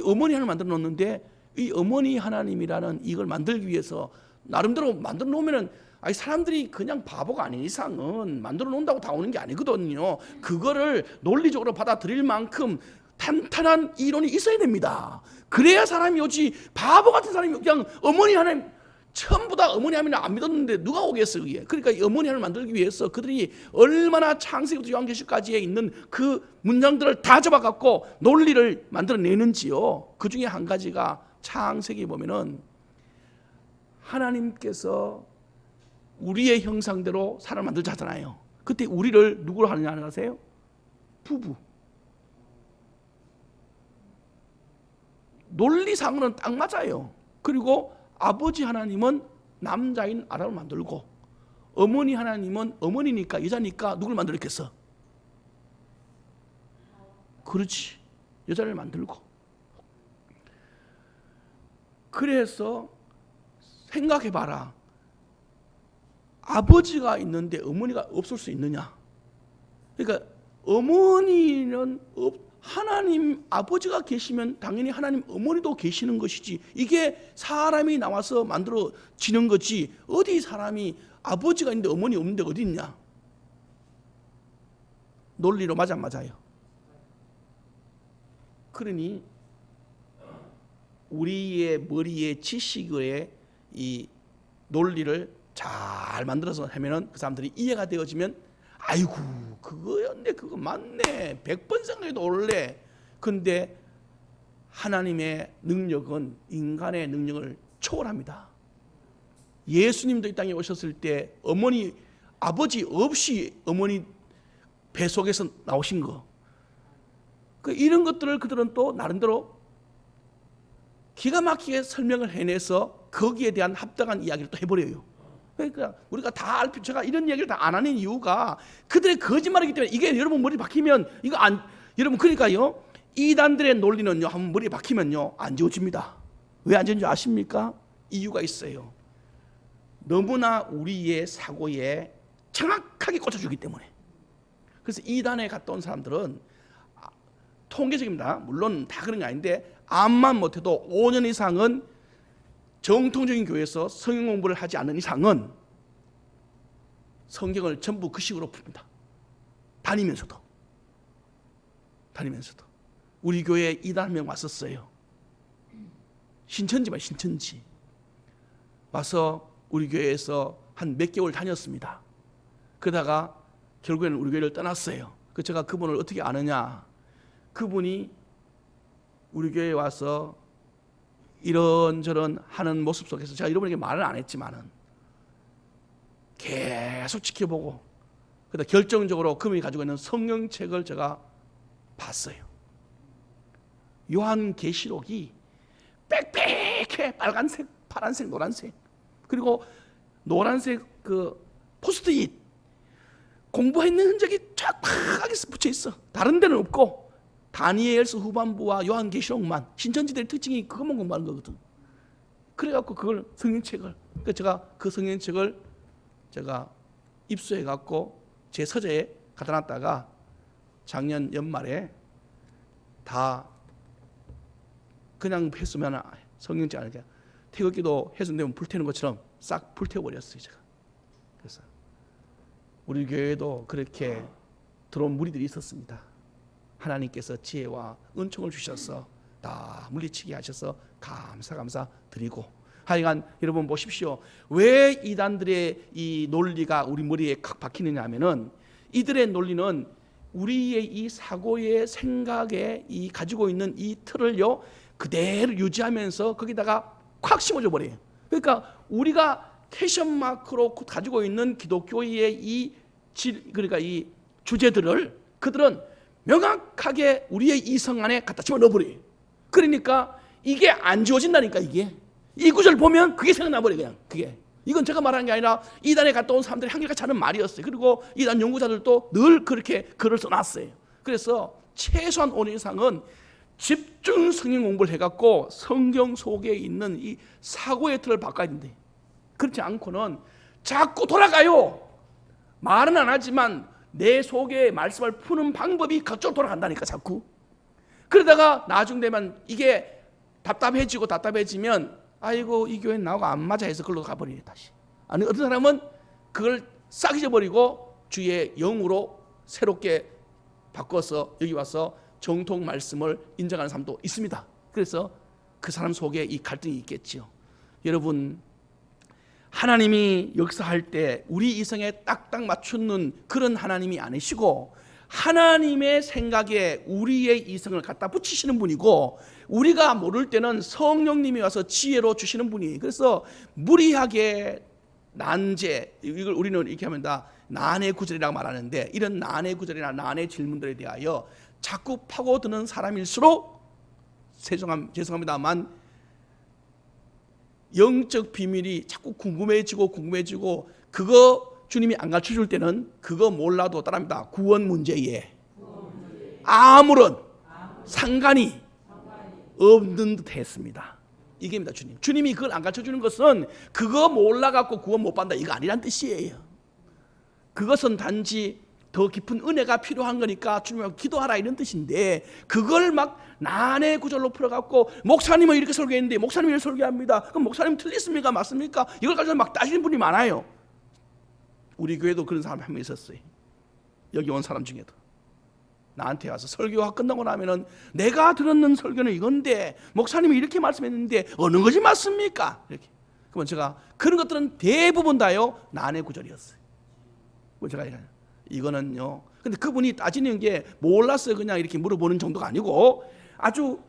어머니 하나님 만들어 놓는데 이 어머니 하나님이라는 이걸 만들기 위해서 나름대로 만들어 놓으면은 사람들이 그냥 바보가 아닌 이상은 만들어 놓는다고 다 오는 게 아니거든요. 그거를 논리적으로 받아들일 만큼 탄탄한 이론이 있어야 됩니다. 그래야 사람이 오지. 바보 같은 사람이 그냥 어머니 하나님 전부 다 어머니 하나님을 안 믿었는데 누가 오겠어 그게. 그러니까 이 어머니 하나님을 만들기 위해서 그들이 얼마나 창세기부터 요한계시까지에 있는 그 문장들을 다 잡아갖고 논리를 만들어내는지요. 그 중에 한 가지가 창세기 보면은 하나님께서 우리의 형상대로 사람을 만들자 하잖아요. 그때 우리를 누구로 하느냐 아세요? 부부. 논리상으로는 딱 맞아요. 그리고 아버지 하나님은 남자인 아담을 만들고 어머니 하나님은 어머니니까 여자니까 누굴 만들었겠어? 그렇지. 여자를 만들고. 그래서 생각해봐라. 아버지가 있는데 어머니가 없을 수 있느냐? 그러니까 어머니는 하나님 아버지가 계시면 당연히 하나님 어머니도 계시는 것이지. 이게 사람이 나와서 만들어지는 거지. 어디 사람이 아버지가 있는데 어머니 없는데 어디 있냐? 논리로 맞아 안 맞아요? 그러니 우리의 머리에 지식의 이 논리를 잘 만들어서 하면은 그 사람들이 이해가 되어지면 아이고 그거였네, 그거 맞네, 100번 생각해도 옳네. 근데 하나님의 능력은 인간의 능력을 초월합니다. 예수님도 이 땅에 오셨을 때 어머니 아버지 없이 어머니 배 속에서 나오신 거, 이런 것들을 그들은 또 나름대로 기가 막히게 설명을 해내서 거기에 대한 합당한 이야기를 또 해버려요. 그러니까 우리가 다 제가 이런 얘기를 다 안 하는 이유가 그들의 거짓말이기 때문에. 이게 여러분 머리 박히면 이거 안, 여러분 그러니까요, 이단들의 논리는요 한번 머리에 박히면요 안 지워집니다. 왜 안 지워진지 아십니까? 이유가 있어요. 너무나 우리의 사고에 정확하게 꽂혀주기 때문에. 그래서 이단에 갔다 온 사람들은 통계적입니다. 물론 다 그런 게 아닌데 암만 못해도 5년 이상은 정통적인 교회에서 성경 공부를 하지 않는 이상은 성경을 전부 그 식으로 풉니다. 다니면서도 우리 교회에 이단 한 명 왔었어요. 신천지 와서 우리 교회에서 한 몇 개월 다녔습니다. 그러다가 결국에는 우리 교회를 떠났어요. 제가 그분을 어떻게 아느냐? 그분이 우리 교회에 와서 이런저런 하는 모습 속에서 제가 여러분에게 말을 안 했지만은 계속 지켜보고, 그러다 결정적으로 그분이 가지고 있는 성경책을 제가 봤어요. 요한계시록이 빽빽해. 빨간색, 파란색, 노란색, 그리고 노란색 그 포스트잇 공부했는 흔적이 쫙팍하게 붙여 있어. 다른 데는 없고 다니엘서 후반부와 요한계시록만, 신천지들의 특징이 그것만 공부하는 거거든. 그래갖고 그걸 성경책을, 제가 그 성경책을 제가 입수해갖고 제 서재에 갖다 놨다가 작년 연말에 다 그냥 했으면 성경책 아니게 태극기도 훼손되면 불태우는 것처럼 싹 불태워버렸어요 제가. 그래서 우리 교회에도 그렇게 들어온 무리들이 있었습니다. 하나님께서 지혜와 은총을 주셔서 다 물리치게 하셔서 감사 드리고, 하여간 여러분 보십시오. 왜 이단들의 이 논리가 우리 머리에 칵 박히느냐 하면은 이들의 논리는 우리의 이 사고의 생각에 이 가지고 있는 이 틀을요 그대로 유지하면서 거기다가 콱 심어줘 버려요. 그러니까 우리가 캐션 마크로 가지고 있는 기독교의 그러니까 이 주제들을 그들은 명확하게 우리의 이성 안에 갖다 집어넣어버려요. 그러니까 이게 안 지워진다니까. 이게 이 구절 보면 그게 생각나버려요. 그냥 그게. 이건 제가 말하는 게 아니라 이단에 갔다 온 사람들이 한결같이 하는 말이었어요. 그리고 이단 연구자들도 늘 그렇게 글을 써놨어요. 그래서 최소한 5년 이상은 집중 성경 공부를 해갖고 성경 속에 있는 이 사고의 틀을 바꿔야 된대. 그렇지 않고는 자꾸 돌아가요. 말은 안 하지만 내 속에 말씀을 푸는 방법이 그쪽으로 돌아간다니까 자꾸. 그러다가 나중 되면 이게 답답해지면 아이고 이 교회는 나하고 안 맞아 해서 그걸로 가버리네 다시. 아니 어떤 사람은 그걸 싹 잊어버리고 주의 영으로 새롭게 바꿔서 여기 와서 정통 말씀을 인정하는 사람도 있습니다. 그래서 그 사람 속에 이 갈등이 있겠지요. 여러분, 하나님이 역사할 때 우리 이성에 딱딱 맞추는 그런 하나님이 아니시고 하나님의 생각에 우리의 이성을 갖다 붙이시는 분이고, 우리가 모를 때는 성령님이 와서 지혜로 주시는 분이에요. 그래서 무리하게 난제, 이걸 우리는 이렇게 하면 다 난해 구절이라고 말하는데, 이런 난해 구절이나 난해 질문들에 대하여 자꾸 파고드는 사람일수록 죄송합니다만 영적 비밀이 자꾸 궁금해지고 그거 주님이 안 가르쳐줄 때는 그거 몰라도 따라합니다. 구원 문제에 아무런 상관이 없는 듯 했습니다. 이게입니다. 주님이 그걸 안 가르쳐주는 것은 그거 몰라갖고 구원 못 받는다 이거 아니란 뜻이에요. 그것은 단지 더 깊은 은혜가 필요한 거니까 주님하고 기도하라 이런 뜻인데, 그걸 막 난해 구절로 풀어갖고 목사님은 이렇게 설교했는데 목사님이 이렇게 설교합니다. 그럼 목사님 틀렸습니까? 맞습니까? 이걸 가지고 막 따지는 분이 많아요. 우리 교회도 그런 사람이 한 명 있었어요. 여기 온 사람 중에도 나한테 와서 설교가 끝나고 나면은 내가 들었는 설교는 이건데 목사님이 이렇게 말씀했는데 어느 것이 맞습니까? 이렇게. 그러면 제가 그런 것들은 대부분 다요 난해 구절이었어요. 그럼 제가 이거는요. 근데 그분이 따지는 게 몰라서 그냥 이렇게 물어보는 정도가 아니고 아주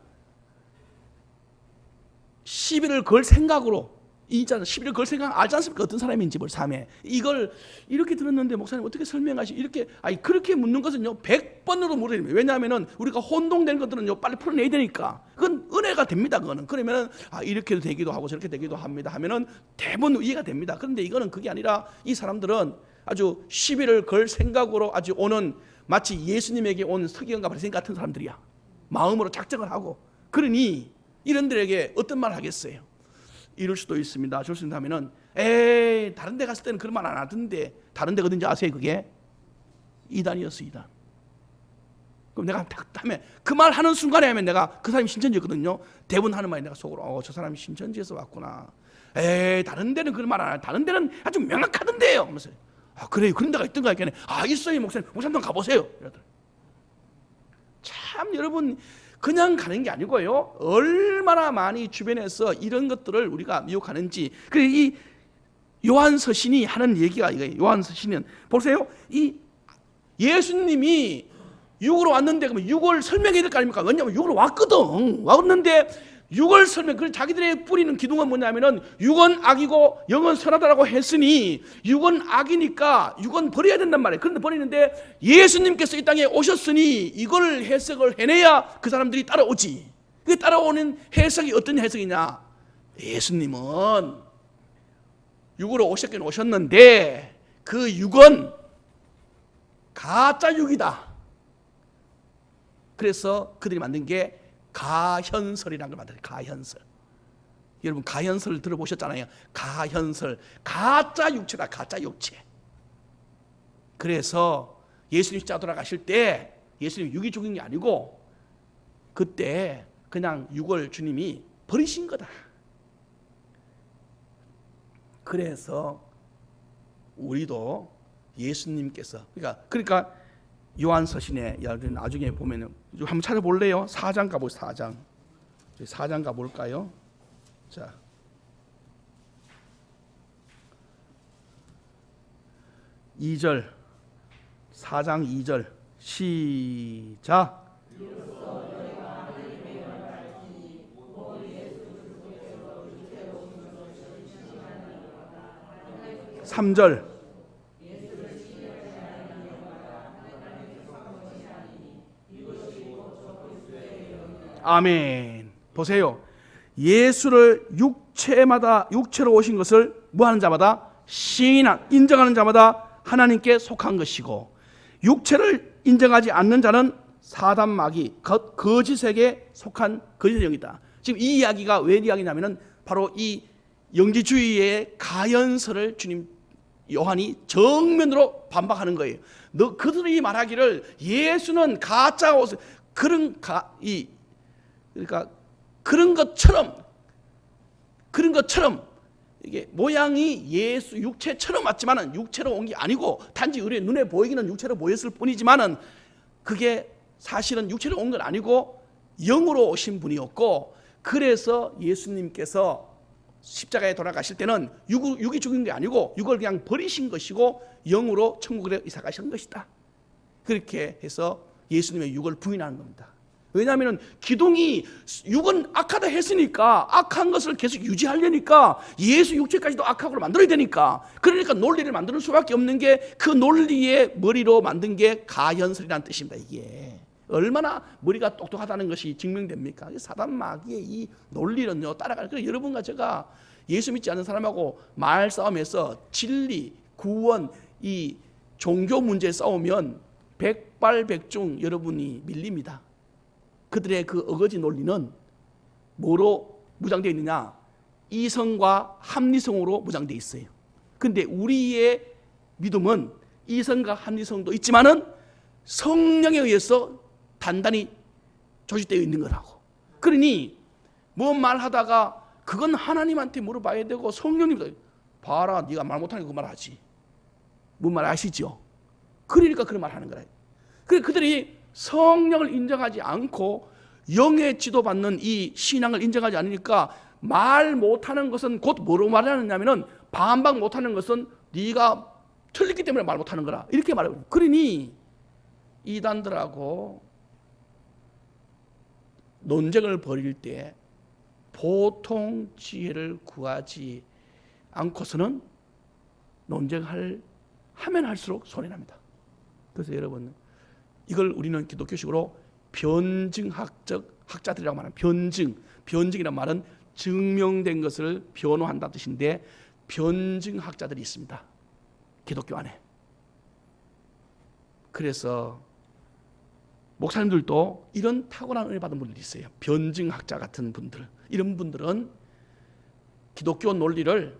시비를 걸 생각으로, 있잖아요. 시비를 걸 생각 알지 않습니까? 어떤 사람인지 뭘 삶에 이걸 이렇게 들었는데 목사님 어떻게 설명하시 이렇게 그렇게 묻는 것은요 100번으로 물어야 됩니다. 왜냐하면은 우리가 혼동된 것들은요 빨리 풀어내야 되니까. 그건 은혜가 됩니다. 그거는 그러면은 이렇게도 되기도 하고 저렇게 되기도 합니다 하면은 대부분 이해가 됩니다. 그런데 이거는 그게 아니라 이 사람들은 아주 시비를 걸 생각으로 아주 오는, 마치 예수님에게 온 서기관과 바리새인 같은 사람들이야. 마음으로 작정을 하고. 그러니 이런들에게 어떤 말을 하겠어요? 이럴 수도 있습니다. 줄 수 있다면은 에이 다른 데 갔을 때는 그런 말 안 하던데, 다른 데가 어딘지 아세요? 그게 이단이었어. 이단. 그럼 내가 딱 다음에 그 말 하는 순간에 하면 내가 그 사람이 신천지였거든요. 대부분 하는 말이 내가 속으로 저 사람이 신천지에서 왔구나. 에이 다른 데는 그런 말 안 해. 다른 데는 아주 명확하던데요. 하면서 그래요. 그런 데가 있던가 했더니 있어요 목사님. 목사님 가보세요. 이러더라고요. 참 여러분 그냥 가는 게 아니고요. 얼마나 많이 주변에서 이런 것들을 우리가 미혹하는지. 그래서 이 요한서신이 하는 얘기가 이거예요. 요한서신은 보세요. 이 예수님이 육으로 왔는데 그러면 육을 설명해야 될 거 아닙니까? 왜냐하면 육으로 왔는데 육을 설명, 그 자기들의 뿌리는 기둥은 뭐냐면은 육은 악이고 영은 선하다라고 했으니 육은 악이니까 육은 버려야 된단 말이에요. 그런데 버리는데 예수님께서 이 땅에 오셨으니 이걸 해석을 해내야 그 사람들이 따라오지. 그 따라오는 해석이 어떤 해석이냐? 예수님은 육으로 오셨긴 오셨는데 그 육은 가짜 육이다. 그래서 그들이 만든 게 가현설이라는 걸 만들어요. 가현설. 여러분 가현설 들어보셨잖아요. 가현설. 가짜 육체다. 가짜 육체. 그래서 예수님 십자가 돌아가실 때 예수님 육이 죽인 게 아니고 그때 그냥 육을 주님이 버리신 거다. 그래서 우리도 예수님께서 그러니까 요한서신에 나중에 보면은 한번 찾아볼래요? 4장 가보세요. 4장. 4장 가볼까요? 자, 2절. 4장 2절. 시작. 3절. 아멘. 보세요. 예수를 육체로 오신 것을 뭐하는 자마다 인정하는 자마다 하나님께 속한 것이고, 육체를 인정하지 않는 자는 사단 마귀 거짓에게 속한 거짓의 영이다. 지금 이 이야기가 왜 이야기냐면은 바로 이 영지주의의 가연설을 주님 요한이 정면으로 반박하는 거예요. 그들이 말하기를 예수는 가짜 옷을 그러니까 그런 것처럼 이게 모양이 예수 육체처럼 왔지만은 육체로 온 게 아니고 단지 우리의 눈에 보이기는 육체로 보였을 뿐이지만은 그게 사실은 육체로 온 건 아니고 영으로 오신 분이었고, 그래서 예수님께서 십자가에 돌아가실 때는 육이 죽인 게 아니고 육을 그냥 버리신 것이고 영으로 천국에 이사 가신 것이다. 그렇게 해서 예수님의 육을 부인하는 겁니다. 왜냐하면 기둥이 육은 악하다 했으니까 악한 것을 계속 유지하려니까 예수 육체까지도 악하고 만들어야 되니까, 그러니까 논리를 만드는 수밖에 없는 게 그 논리의 머리로 만든 게 가현설이라는 뜻입니다. 이게 얼마나 머리가 똑똑하다는 것이 증명됩니까? 사단 마귀의 이 논리는요 따라가는. 그래서 여러분과 제가 예수 믿지 않는 사람하고 말싸움에서 진리, 구원, 이 종교 문제에 싸우면 백발백중 여러분이 밀립니다. 그들의 그 어거지 논리는 뭐로 무장되어 있느냐? 이성과 합리성으로 무장되어 있어요. 근데 우리의 믿음은 이성과 합리성도 있지만은 성령에 의해서 단단히 조직되어 있는 거라고. 그러니 뭐 말하다가 그건 하나님한테 물어봐야 되고 성령님 봐라 네가 말 못하니까 그 말 하지. 뭔 말 아시죠? 그러니까 그런 말 하는 거라. 그들이 성령을 인정하지 않고 영의 지도받는 이 신앙을 인정하지 않으니까 말 못하는 것은 곧 뭐로 말하느냐면은 반박 못하는 것은 네가 틀렸기 때문에 말 못하는 거라 이렇게 말해요. 그러니 이단들하고 논쟁을 벌일 때 보통 지혜를 구하지 않고서는 논쟁을 하면 할수록 손해납니다. 그래서 여러분 이걸 우리는 기독교식으로 변증학적 학자들이라고 말하는 변증이란 말은 증명된 것을 변호한다는 뜻인데 변증학자들이 있습니다. 기독교 안에. 그래서 목사님들도 이런 탁월한 은혜 받은 분들이 있어요. 변증학자 같은 분들. 이런 분들은 기독교 논리를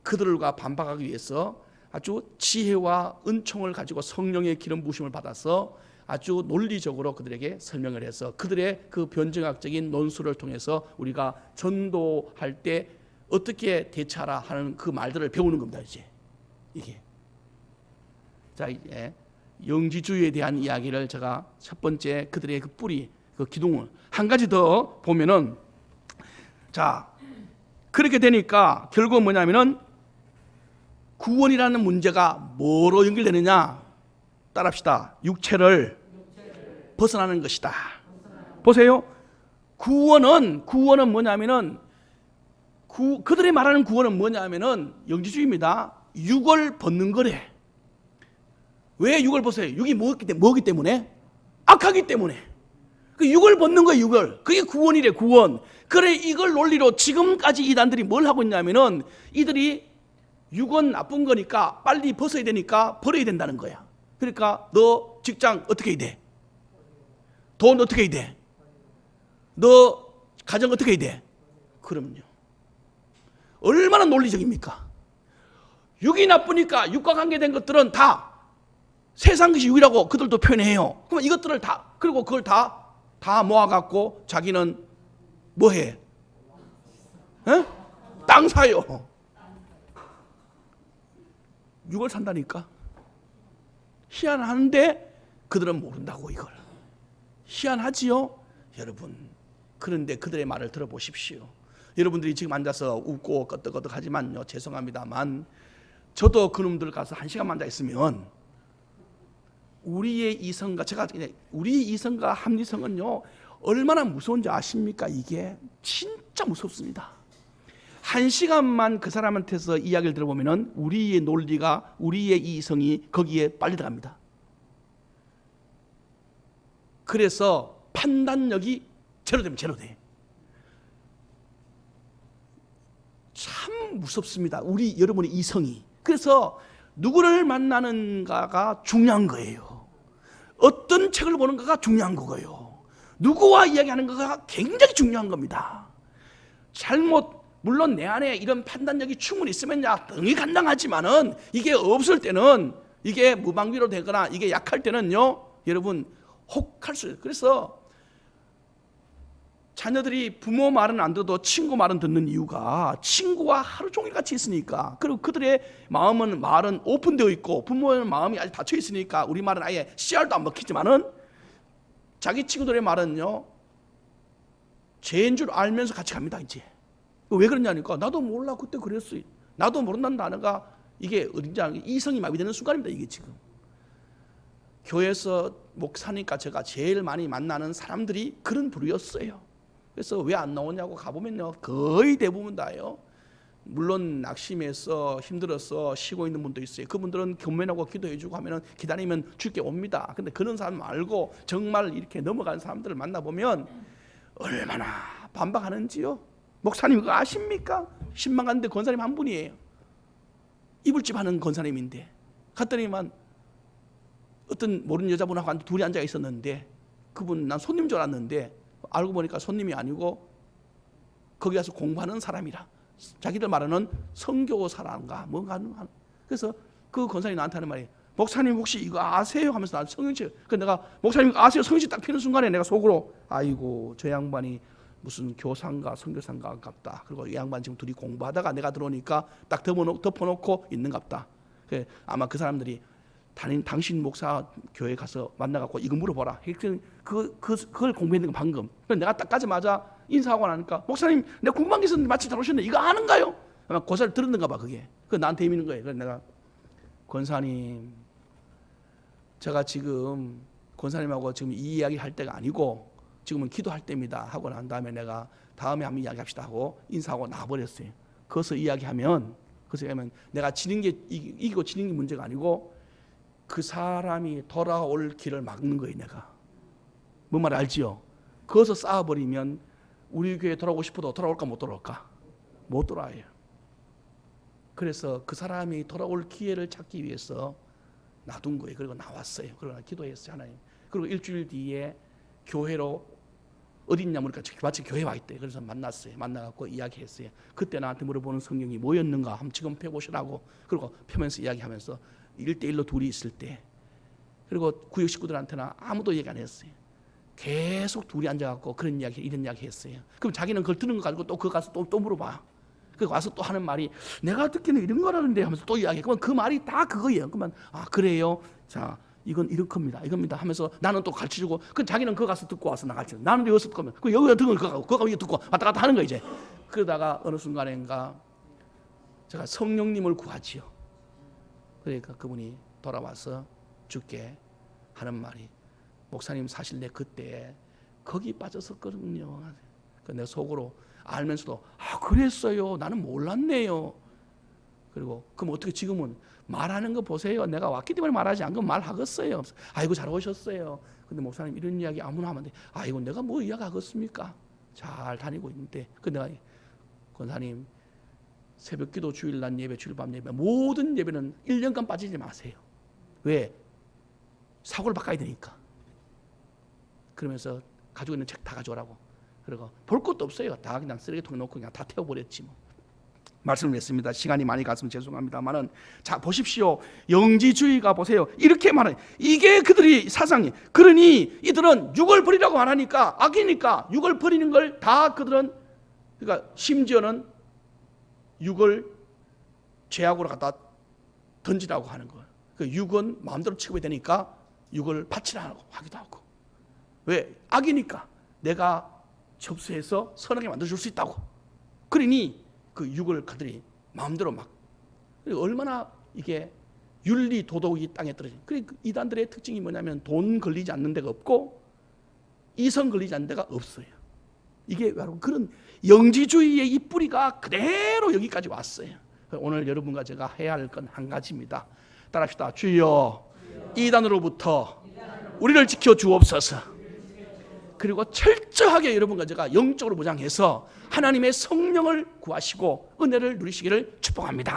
그들과 반박하기 위해서 아주 지혜와 은총을 가지고 성령의 기름 부으심을 받아서 아주 논리적으로 그들에게 설명을 해서 그들의 그 변증학적인 논술을 통해서 우리가 전도할 때 어떻게 대처하라 하는 그 말들을 배우는 겁니다. 이제 이게 자 이제 영지주의에 대한 이야기를 제가 첫 번째 그들의 그 뿌리 그 기둥을 한 가지 더 보면은 자 그렇게 되니까 결국 뭐냐면은 구원이라는 문제가 뭐로 연결되느냐 따라합시다. 육체를 벗어나는 것이다. 보세요. 구원은 뭐냐면은 그들이 말하는 구원은 뭐냐면은 영지주의입니다. 육을 벗는 거래. 왜 육을 벗어요? 육이 뭐기 때문에? 악하기 때문에. 그 육을 벗는 거예요. 육을. 그게 구원이래. 구원. 그래 이걸 논리로 지금까지 이단들이 뭘 하고 있냐면은 이들이 육은 나쁜 거니까 빨리 벗어야 되니까 버려야 된다는 거야. 그러니까 너 직장 어떻게 해야 돼? 돈 어떻게 해야 돼? 너 가정 어떻게 해야 돼? 그럼요. 얼마나 논리적입니까? 육이 나쁘니까 육과 관계된 것들은 다 세상 것이 육이라고 그들도 표현해요. 그러면 이것들을 다 그리고 그걸 다 모아갖고 자기는 뭐해? 땅 사요. 육을 산다니까. 희한한데 그들은 모른다고 이걸. 희한하지요? 여러분. 그런데 그들의 말을 들어보십시오. 여러분들이 지금 앉아서 웃고 끄덕끄덕 하지만요. 죄송합니다만 저도 그놈들 가서 1시간만 앉아 있으면 우리의 이성과 우리의 이성과 합리성은요 얼마나 무서운지 아십니까? 이게 진짜 무섭습니다. 1시간만 그 사람한테서 이야기를 들어보면은 우리의 논리가 우리의 이성이 거기에 빨리 들어갑니다. 그래서 판단력이 제로되면 제로돼. 참 무섭습니다. 여러분의 이성이. 그래서 누구를 만나는가가 중요한 거예요. 어떤 책을 보는가가 중요한 거고요. 누구와 이야기하는가가 굉장히 중요한 겁니다. 물론 내 안에 이런 판단력이 충분히 있으면야 등이 간당하지만은 이게 없을 때는 이게 무방비로 되거나 이게 약할 때는요 여러분 혹할 수 있어요. 그래서 자녀들이 부모 말은 안 들어도 친구 말은 듣는 이유가 친구와 하루 종일 같이 있으니까 그리고 그들의 말은 오픈되어 있고 부모의 마음이 아직 닫혀 있으니까 우리 말은 아예 씨알도 안 먹히지만은 자기 친구들의 말은요 죄인 줄 알면서 같이 갑니다. 이제 왜 그러냐니까 나도 몰라 그때 그랬어. 나도 모른다는 단어가 이게 어딘지 아는 이성이 마비되는 순간입니다. 이게 지금 교회에서 목사니까 제가 제일 많이 만나는 사람들이 그런 부류였어요. 그래서 왜 안 나오냐고 가보면요 거의 대부분 다요. 물론 낙심해서 힘들어서 쉬고 있는 분도 있어요. 그분들은 견면하고 기도해주고 하면은 기다리면 주께 옵니다. 근데 그런 사람 말고 정말 이렇게 넘어간 사람들을 만나보면 얼마나 반박하는지요. 목사님 그거 아십니까? 10만 갔는데 권사님 한 분이에요. 이불집 하는 권사님인데 갔더니만 어떤 모르는 여자분하고 둘이 앉아 있었는데 그분 난 손님 줄 알았는데 알고 보니까 손님이 아니고 거기 가서 공부하는 사람이라. 자기들 말하는 성교사란가 뭔가 하는. 그래서 그 권사님이 나한테 하는 말이 목사님 혹시 이거 아세요? 하면서 나 성경책. 그 내가 목사님 아세요? 성경책 딱 펴는 순간에 내가 속으로 아이고 저 양반이 무슨 교사인가 선교사인가 같다. 그리고 이 양반 지금 둘이 공부하다가 내가 들어오니까 딱 덮어놓고 있는갑다. 아마 그 사람들이 당신 목사 교회 가서 만나갖고 이거 물어보라. 그걸 공부했는 거 방금. 내가 딱 가자마자 인사하고 나니까 목사님 내가 궁금한 게 있었는데 마침 잘 오셨네. 이거 아는가요? 아마 고사를 들었는가 봐 그게. 그 나한테 의미는 거예요. 그래서 내가 권사님 제가 지금 권사님하고 지금 이 이야기 할 때가 아니고 지금은 기도할 때입니다 하고 난 다음에 내가 다음에 한번 이야기합시다 하고 인사하고 나와버렸어요. 거기서 이야기하면 내가 지는 게 이기고 지는 게 문제가 아니고 그 사람이 돌아올 길을 막는 거예요. 내가 뭔 말 알지요? 거기서 싸워버리면 우리 교회 돌아오고 싶어도 돌아올까 못 돌아올까? 못 돌아와요. 그래서 그 사람이 돌아올 기회를 찾기 위해서 놔둔 거예요. 그리고 나왔어요. 그러나 기도했어요. 하나님. 그리고 일주일 뒤에 교회로 어디 있냐 물으니까 마치 교회 와 있대. 그래서 만났어요. 만나갖고 이야기했어요. 그때 나한테 물어보는 성경이 뭐였는가 한번 지금 펴보시라고. 그리고 펴면서 이야기하면서 1대1로 둘이 있을 때 그리고 구역 식구들한테는 아무도 얘기 안 했어요. 계속 둘이 앉아갖고 그런 이야기 이런 이야기 했어요. 그럼 자기는 그걸 들은 거 가지고 또 그거 가서 또 물어봐. 그리고 와서 또 하는 말이 내가 듣기는 이런 거라는데 하면서 또 이야기해. 그러면 그 말이 다 그거예요. 그러면 아 그래요? 자 이건 이런 겁니다. 이겁니다 하면서 나는 또 가르쳐주고 그 자기는 그거 가서 듣고 와서 나 가르쳐. 나는 여기서 듣고 하면 그 여기가 듣고 그거 가서 듣고 왔다 갔다 하는 거 이제. 그러다가 어느 순간인가 제가 성령님을 구하지요. 그러니까 그분이 돌아와서 주께 하는 말이 목사님 사실 내 그때 거기 빠졌었거든요. 내가 속으로 알면서도 아 그랬어요. 나는 몰랐네요. 그리고 그럼 어떻게 지금은 말하는 거 보세요. 내가 왔기 때문에 말하지 않으면 말하겠어요. 아이고 잘 오셨어요. 근데 목사님 이런 이야기 아무나 하면 돼. 아이고 내가 뭐 이야기하겠습니까? 잘 다니고 있는데 그 내가 권사님 새벽기도 주일날 예배 주일밤 예배 모든 예배는 1년간 빠지지 마세요. 왜? 사고를 바꿔야 되니까. 그러면서 가지고 있는 책 다 가져오라고. 그리고 볼 것도 없어요. 다 그냥 쓰레기통에 놓고 그냥 다 태워버렸지 뭐. 말씀을 했습니다. 시간이 많이 갔으면 죄송합니다만은 자 보십시오. 영지주의가 보세요. 이렇게 말해. 이게 그들이 사상이. 그러니 이들은 육을 버리라고 안 하니까 악이니까 육을 버리는 걸 다 그들은 그러니까 심지어는 육을 죄악으로 갖다 던지라고 하는 거예요. 그 육은 마음대로 취급이 되니까 육을 바치라고 하기도 하고. 왜? 악이니까 내가 접수해서 선하게 만들어줄 수 있다고. 그러니 그 육을 그들이 마음대로 막 얼마나 이게 윤리 도덕이 땅에 떨어진. 그러니까 이단들의 특징이 뭐냐면 돈 걸리지 않는 데가 없고 이성 걸리지 않는 데가 없어요. 이게 바로 그런 영지주의의 이 뿌리가 그대로 여기까지 왔어요. 오늘 여러분과 제가 해야 할 건 한 가지입니다. 따라합시다. 주여 이단으로부터 우리를 지켜 주옵소서. 그리고 철저하게 여러분과 제가 영적으로 무장해서 하나님의 성령을 구하시고 은혜를 누리시기를 축복합니다.